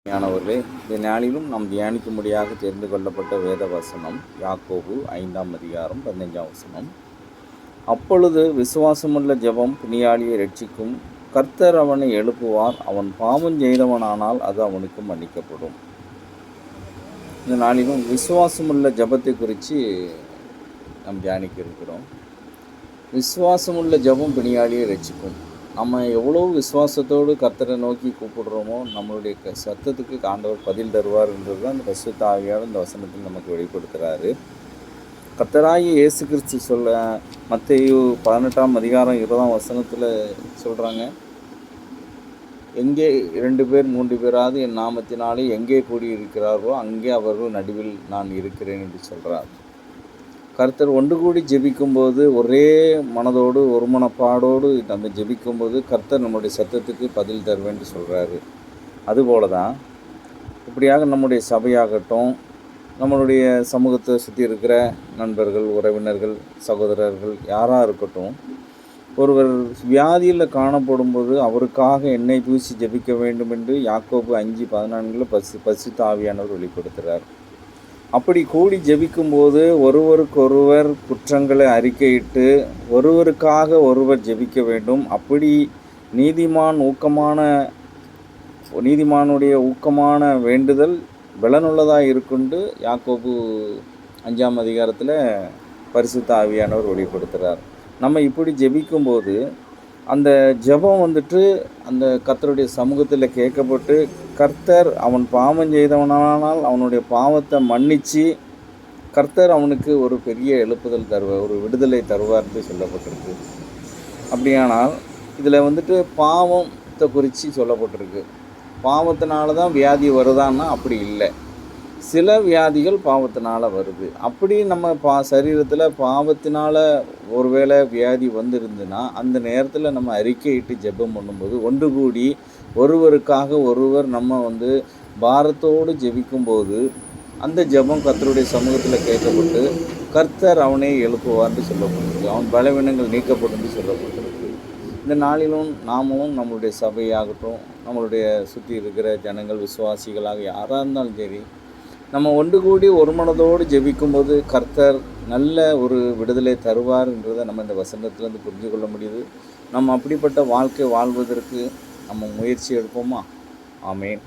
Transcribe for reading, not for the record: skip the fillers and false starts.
ஞானவர்களே, இந்த நாளிலும் நாம் தியானிக்கும்படியாக தெரிந்து கொள்ளப்பட்ட வேத வசனம் யாக்கோபு 5ஆம் அதிகாரம் 15ஆம் வசனம். அப்பொழுது விசுவாசமுள்ள ஜெபம் பிணியாளியை ரட்சிக்கும், கர்த்தர் அவனை எழுப்புவார், அவன் பாவம் செய்தவனானால் அது அவனுக்கு மன்னிக்கப்படும். இந்த நாளிலும் விசுவாசமுள்ள ஜெபத்தை குறித்து நாம் தியானிக்க இருக்கிறோம். விசுவாசமுள்ள ஜெபம் பிணியாளியை ரட்சிக்கும். நம்ம எவ்வளோ விசுவாசத்தோடு கர்த்தரை நோக்கி கூப்பிடுறோமோ நம்மளுடைய சத்தத்துக்கு ஆண்டவர் பதில் தருவார்ன்றது தான் இந்த பரிசுத்த ஆவியார் இந்த வசனத்தில் நமக்கு வெளிப்படுத்துகிறாரு. கர்த்தராகிய இயேசு கிறிஸ்து சொல்ல மத்தேயு 18ஆம் அதிகாரம் 20ஆம் வசனத்தில் சொல்கிறாங்க, எங்கே 2 பேர் 3 பேராவது என் நாமத்தினாலே எங்கே கூடியிருக்கிறார்களோ அங்கே அவர்கள் நடுவில் நான் இருக்கிறேன் என்று சொல்கிறார். கர்த்தர் ஒன்று கூடி ஜெபிக்கும்போது ஒரே மனதோடு ஒரு மனப்பாடோடு நம்ம ஜெபிக்கும்போது கர்த்தர் நம்முடைய சத்தத்துக்கு பதில் தருவேன் சொல்கிறாரு. அதுபோல தான் இப்படியாக நம்முடைய சபையாகட்டும், நம்மளுடைய சமூகத்தை சுற்றி இருக்கிற நண்பர்கள், உறவினர்கள், சகோதரர்கள் யாராக இருக்கட்டும், ஒருவர் வியாதியில் காணப்படும்போது அவருக்காக எண்ணெய் பூசி ஜெபிக்க வேண்டும் என்று யாக்கோபு 5:14 பரிசுத்த ஆவியானவர் வெளிப்படுத்துகிறார். அப்படி கூடி ஜெபிக்கும்போது ஒருவருக்கொருவர் குற்றங்களை அறிக்கையிட்டு ஒருவருக்காக ஒருவர் ஜெபிக்க வேண்டும். அப்படி நீதிமானுடைய ஊக்கமான வேண்டுதல் பலனுள்ளதாக இருக்குண்டு யாக்கோபு 5ஆம் அதிகாரத்தில் பரிசுத்த ஆவியானவர் வெளிப்படுத்துகிறார். நம்ம இப்படி ஜெபிக்கும்போது அந்த ஜெபம் அந்த கர்த்தருடைய சமூகத்தில் கேட்கப்பட்டு கர்த்தர் அவன் பாவம் செய்தவனால் அவனுடைய பாவத்தை மன்னித்து கர்த்தர் அவனுக்கு ஒரு பெரிய எழுப்புதல் தருவார், ஒரு விடுதலை தருவார்னு சொல்லப்பட்டிருக்கு. அப்படியானால் இதில் பாவத்தை குறித்து சொல்லப்பட்டிருக்கு. பாவத்தினால தான் வியாதி வருதான்னா அப்படி இல்லை. சில வியாதிகள் பாவத்தினால் வருது. அப்படி நம்ம சரீரத்தில் பாவத்தினால் ஒருவேளை வியாதி வந்திருந்துன்னா அந்த நேரத்தில் நம்ம அறிக்கையிட்டு ஜெபம் பண்ணும்போது ஒன்று கூடி ஒருவருக்காக ஒருவர் நம்ம பாரத்தோடு ஜெபிக்கும்போது அந்த ஜெபம் கர்த்தருடைய சமூகத்தில் கேட்கப்பட்டு கர்த்தர் அவனை எழுப்புவார்னு சொல்லப்பட்டிருக்கு. அவன் பலவீனங்கள் நீக்கப்படும் சொல்லப்பட்டிருக்கு. இந்த நாளிலும் நாமும் நம்மளுடைய சபையாகட்டும், நம்மளுடைய சுற்றி இருக்கிற ஜனங்கள், விசுவாசிகளாக யாராக இருந்தாலும் சரி, நம்ம ஒன்று கூடி ஒரு மனதோடு ஜெபிக்கும்போது கர்த்தர் நல்ல ஒரு விடுதலை தருவார்ன்றதை நம்ம இந்த வசனத்துலேருந்து புரிஞ்சு கொள்ள முடியுது. நம்ம அப்படிப்பட்ட வாழ்க்கை வாழ்வதற்கு நம்ம முயற்சி எடுப்போமா? ஆமேன்.